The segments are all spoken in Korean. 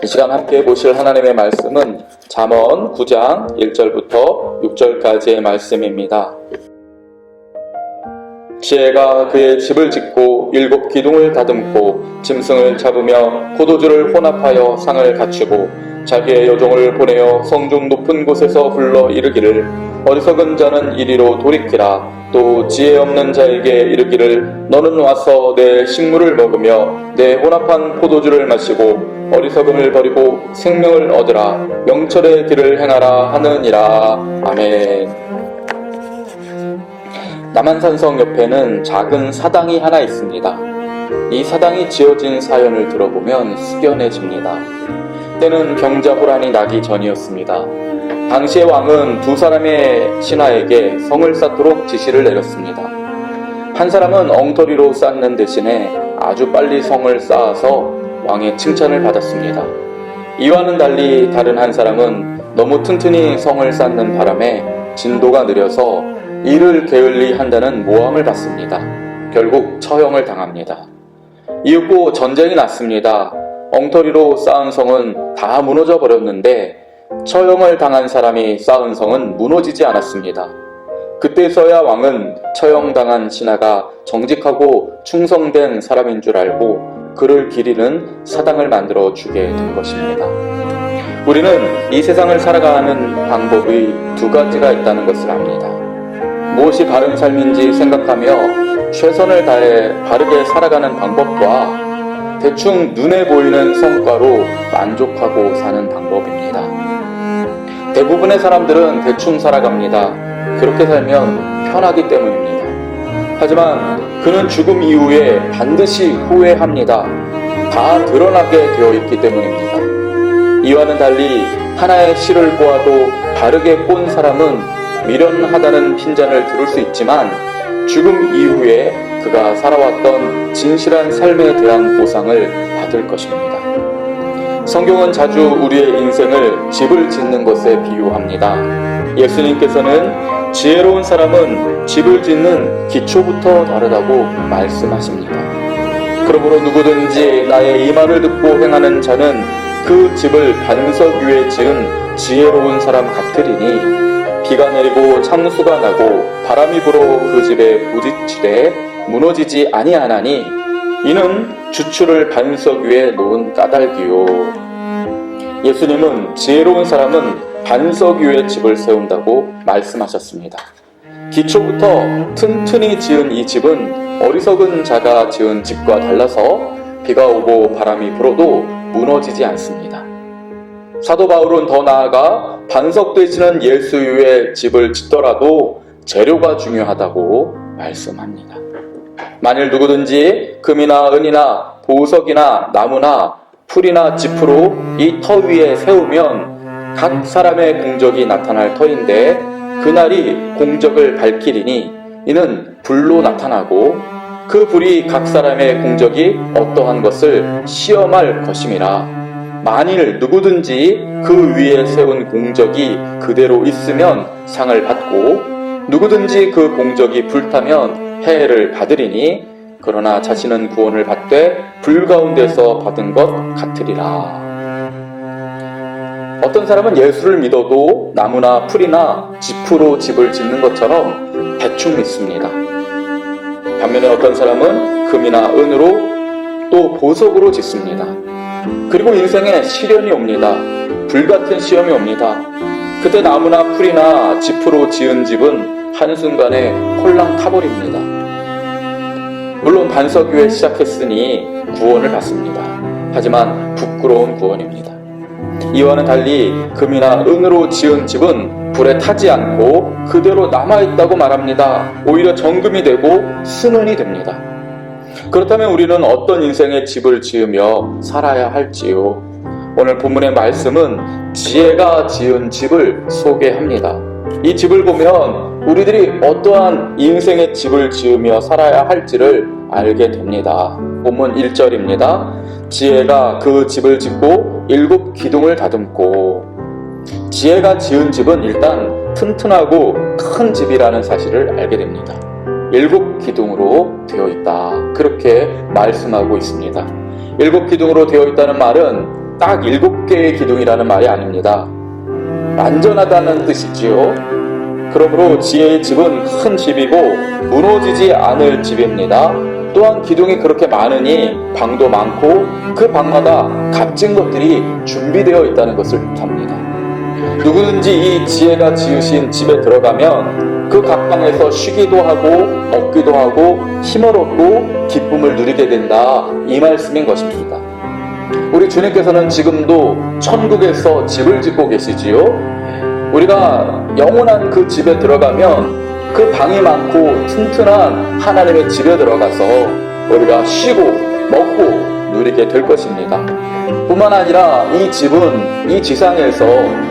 이 시간 함께 보실 하나님의 말씀은 잠언 9장 1절부터 6절까지의 말씀입니다. 지혜가 그의 집을 짓고 7 기둥을 다듬고 짐승을 잡으며 포도주를 혼합하여 상을 갖추고 자기의 여종을 보내어 성중 높은 곳에서 불러 이르기를 어리석은 자는 이리로 돌이키라. 또 지혜 없는 자에게 이르기를 너는 와서 내 식물을 먹으며 내 혼합한 포도주를 마시고 어리석음을 버리고 생명을 얻으라. 명철의 길을 행하라 하느니라. 아멘. 남한산성 옆에는 작은 사당이 하나 있습니다. 이 사당이 지어진 사연을 들어보면 숙연해집니다. 때는 병자호란이 나기 전이었습니다. 당시의 왕은 2 사람의 신하에게 성을 쌓도록 지시를 내렸습니다. 한 사람은 엉터리로 쌓는 대신에 아주 빨리 성을 쌓아서 왕의 칭찬을 받았습니다. 이와는 달리 다른 한 사람은 너무 튼튼히 성을 쌓는 바람에 진도가 느려서 이를 게을리 한다는 모함을 받습니다. 결국 처형을 당합니다. 이윽고 전쟁이 났습니다. 엉터리로 쌓은 성은 다 무너져 버렸는데 처형을 당한 사람이 쌓은 성은 무너지지 않았습니다. 그때서야 왕은 처형당한 신하가 정직하고 충성된 사람인 줄 알고 그를 기리는 사당을 만들어 주게 된 것입니다. 우리는 이 세상을 살아가는 방법이 2 가지가 있다는 것을 압니다. 무엇이 바른 삶인지 생각하며 최선을 다해 바르게 살아가는 방법과 대충 눈에 보이는 성과로 만족하고 사는 방법입니다. 대부분의 사람들은 대충 살아갑니다. 그렇게 살면 편하기 때문입니다. 하지만 그는 죽음 이후에 반드시 후회합니다. 다 드러나게 되어 있기 때문입니다. 이와는 달리 하나의 실을 꼬아도 바르게 꼰 사람은 미련하다는 핀잔을 들을 수 있지만 죽음 이후에 그가 살아왔던 진실한 삶에 대한 보상을 받을 것입니다. 성경은 자주 우리의 인생을 집을 짓는 것에 비유합니다. 예수님께서는 지혜로운 사람은 집을 짓는 기초부터 다르다고 말씀하십니다. 그러므로 누구든지 나의 이 말을 듣고 행하는 자는 그 집을 반석 위에 지은 지혜로운 사람 같으리니 비가 내리고 창수가 나고 바람이 불어 그 집에 부딪히되 무너지지 아니하나니 이는 주추를 반석 위에 놓은 까닭이요. 예수님은 지혜로운 사람은 반석 위에 집을 세운다고 말씀하셨습니다. 기초부터 튼튼히 지은 이 집은 어리석은 자가 지은 집과 달라서 비가 오고 바람이 불어도 무너지지 않습니다. 사도 바울은 더 나아가 반석 되시는 예수 위에 집을 짓더라도 재료가 중요하다고 말씀합니다. 만일 누구든지 금이나 은이나 보석이나 나무나 풀이나 짚으로 이 터 위에 세우면 각 사람의 공적이 나타날 터인데 그날이 공적을 밝히리니 이는 불로 나타나고 그 불이 각 사람의 공적이 어떠한 것을 시험할 것임이라. 만일 누구든지 그 위에 세운 공적이 그대로 있으면 상을 받고 누구든지 그 공적이 불타면 해를 받으리니 그러나 자신은 구원을 받되 불 가운데서 받은 것 같으리라. 어떤 사람은 예수를 믿어도 나무나 풀이나 짚으로 집을 짓는 것처럼 대충 믿습니다. 반면에 어떤 사람은 금이나 은으로 또 보석으로 짓습니다. 그리고 인생에 시련이 옵니다. 불같은 시험이 옵니다. 그때 나무나 풀이나 짚으로 지은 집은 한순간에 홀랑 타버립니다. 물론 반석 위에 시작했으니 구원을 받습니다. 하지만 부끄러운 구원입니다. 이와는 달리 금이나 은으로 지은 집은 불에 타지 않고 그대로 남아있다고 말합니다. 오히려 정금이 되고 승은이 됩니다. 그렇다면 우리는 어떤 인생의 집을 지으며 살아야 할지요? 오늘 본문의 말씀은 지혜가 지은 집을 소개합니다. 이 집을 보면 우리들이 어떠한 인생의 집을 지으며 살아야 할지를 알게 됩니다. 본문 1절입니다. 지혜가 그 집을 짓고 7 기둥을 다듬고. 지혜가 지은 집은 일단 튼튼하고 큰 집이라는 사실을 알게 됩니다. 7 기둥으로 되어 있다. 그렇게 말씀하고 있습니다. 7 기둥으로 되어 있다는 말은 딱 7개의 기둥이라는 말이 아닙니다. 안전하다는 뜻이지요. 그러므로 지혜의 집은 큰 집이고 무너지지 않을 집입니다. 또한 기둥이 그렇게 많으니 방도 많고 그 방마다 값진 것들이 준비되어 있다는 것을 뜻합니다. 누구든지 이 지혜가 지으신 집에 들어가면 그 각 방에서 쉬기도 하고 먹기도 하고 힘을 얻고 기쁨을 누리게 된다, 이 말씀인 것입니다. 우리 주님께서는 지금도 천국에서 집을 짓고 계시지요. 우리가 영원한 그 집에 들어가면 그 방이 많고 튼튼한 하나님의 집에 들어가서 우리가 쉬고 먹고 누리게 될 것입니다. 뿐만 아니라 이 집은 이 지상에서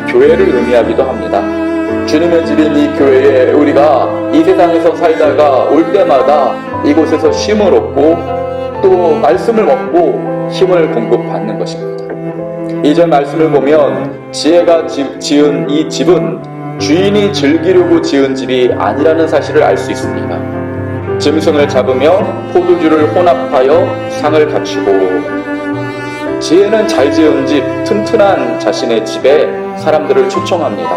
교회를 의미하기도 합니다. 주님의 집인 이 교회에 우리가 이 세상에서 살다가 올 때마다 이곳에서 쉼을 얻고 또 말씀을 먹고 힘을 공급받는 것입니다. 2절 말씀을 보면 지혜가 지은 이 집은 주인이 즐기려고 지은 집이 아니라는 사실을 알 수 있습니다. 짐승을 잡으며 포도주를 혼합하여 상을 갖추고, 지혜는 잘 지은 집, 튼튼한 자신의 집에 사람들을 초청합니다.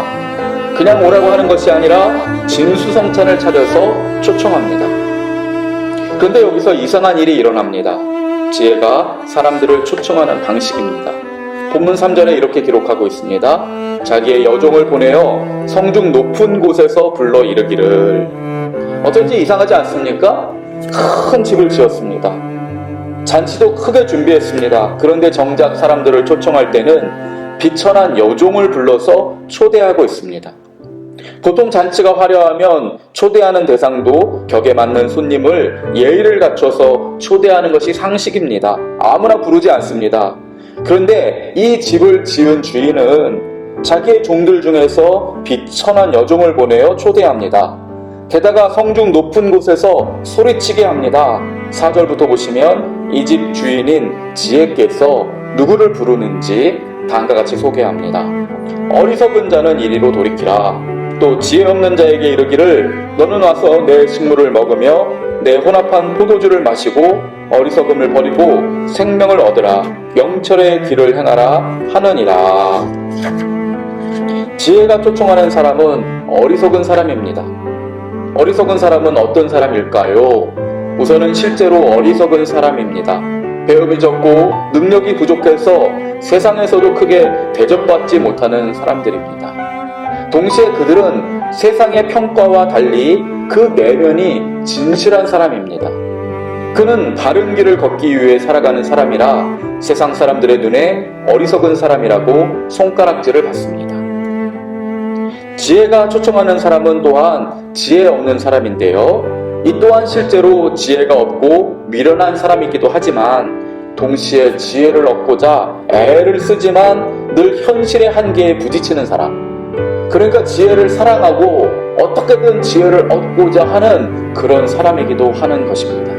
그냥 오라고 하는 것이 아니라 진수성찬을 차려서 초청합니다. 그런데 여기서 이상한 일이 일어납니다. 지혜가 사람들을 초청하는 방식입니다. 본문 3절에 이렇게 기록하고 있습니다. 자기의 여종을 보내어 성중 높은 곳에서 불러 이르기를. 어쩐지 이상하지 않습니까? 큰 집을 지었습니다. 잔치도 크게 준비했습니다. 그런데 정작 사람들을 초청할 때는 비천한 여종을 불러서 초대하고 있습니다. 보통 잔치가 화려하면 초대하는 대상도 격에 맞는 손님을 예의를 갖춰서 초대하는 것이 상식입니다. 아무나 부르지 않습니다. 그런데 이 집을 지은 주인은 자기의 종들 중에서 비천한 여종을 보내어 초대합니다. 게다가 성중 높은 곳에서 소리치게 합니다. 4절부터 보시면 이 집 주인인 지혜께서 누구를 부르는지 다음과 같이 소개합니다. 어리석은 자는 이리로 돌이키라. 또 지혜 없는 자에게 이르기를 너는 와서 내 식물을 먹으며 내 혼합한 포도주를 마시고 어리석음을 버리고 생명을 얻으라. 명철의 길을 행하라 하느니라. 지혜가 초청하는 사람은 어리석은 사람입니다. 어리석은 사람은 어떤 사람일까요? 우선은 실제로 어리석은 사람입니다. 배움이 적고 능력이 부족해서 세상에서도 크게 대접받지 못하는 사람들입니다. 동시에 그들은 세상의 평가와 달리 그 내면이 진실한 사람입니다. 그는 바른 길을 걷기 위해 살아가는 사람이라 세상 사람들의 눈에 어리석은 사람이라고 손가락질을 받습니다. 지혜가 초청하는 사람은 또한 지혜 없는 사람인데요. 이 또한 실제로 지혜가 없고 미련한 사람이기도 하지만 동시에 지혜를 얻고자 애를 쓰지만 늘 현실의 한계에 부딪히는 사람. 그러니까 지혜를 사랑하고 어떻게든 지혜를 얻고자 하는 그런 사람이기도 하는 것입니다.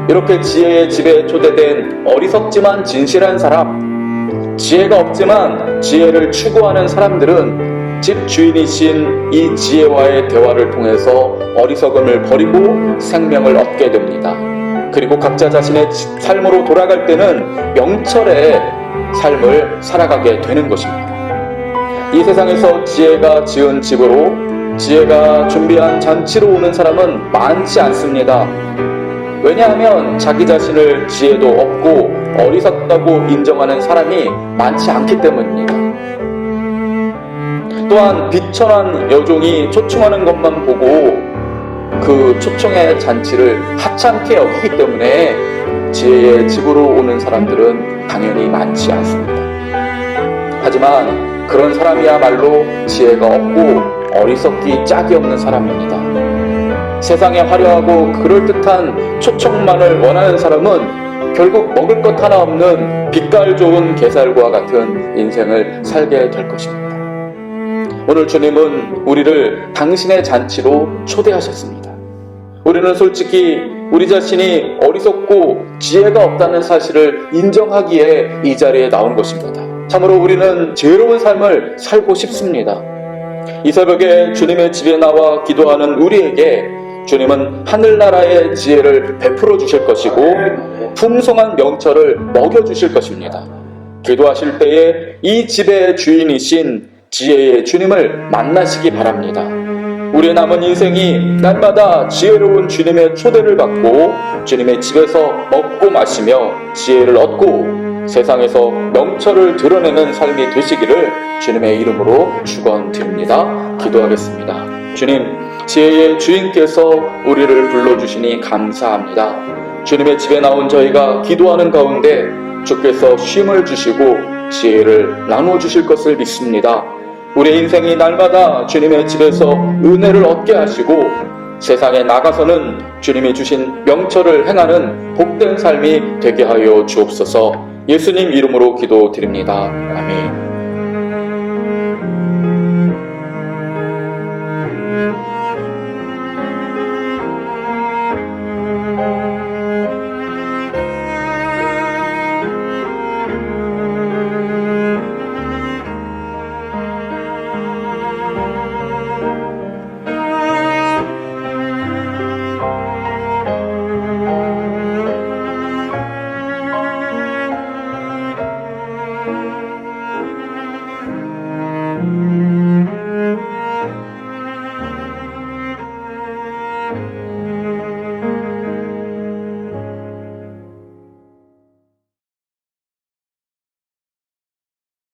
이렇게 지혜의 집에 초대된 어리석지만 진실한 사람, 지혜가 없지만 지혜를 추구하는 사람들은 집 주인이신 이 지혜와의 대화를 통해서 어리석음을 버리고 생명을 얻게 됩니다. 그리고 각자 자신의 삶으로 돌아갈 때는 명철의 삶을 살아가게 되는 것입니다. 이 세상에서 지혜가 지은 집으로, 지혜가 준비한 잔치로 오는 사람은 많지 않습니다. 왜냐하면 자기 자신을 지혜도 없고 어리석다고 인정하는 사람이 많지 않기 때문입니다. 또한 비천한 여종이 초청하는 것만 보고 그 초청의 잔치를 하찮게 여기기 때문에 지혜의 집으로 오는 사람들은 당연히 많지 않습니다. 하지만 그런 사람이야말로 지혜가 없고 어리석기 짝이 없는 사람입니다. 세상에 화려하고 그럴듯한 초청만을 원하는 사람은 결국 먹을 것 하나 없는 빛깔 좋은 게살과 같은 인생을 살게 될 것입니다. 오늘 주님은 우리를 당신의 잔치로 초대하셨습니다. 우리는 솔직히 우리 자신이 어리석고 지혜가 없다는 사실을 인정하기에 이 자리에 나온 것입니다. 참으로 우리는 지혜로운 삶을 살고 싶습니다. 이 새벽에 주님의 집에 나와 기도하는 우리에게 주님은 하늘나라의 지혜를 베풀어 주실 것이고 풍성한 명철을 먹여 주실 것입니다. 기도하실 때에 이 집의 주인이신 지혜의 주님을 만나시기 바랍니다. 우리의 남은 인생이 날마다 지혜로운 주님의 초대를 받고 주님의 집에서 먹고 마시며 지혜를 얻고 세상에서 명철을 드러내는 삶이 되시기를 주님의 이름으로 축원드립니다. 기도하겠습니다. 주님, 지혜의 주인께서 우리를 불러주시니 감사합니다. 주님의 집에 나온 저희가 기도하는 가운데 주께서 쉼을 주시고 지혜를 나눠주실 것을 믿습니다. 우리의 인생이 날마다 주님의 집에서 은혜를 얻게 하시고 세상에 나가서는 주님이 주신 명철을 행하는 복된 삶이 되게 하여 주옵소서. 예수님 이름으로 기도드립니다. 아멘.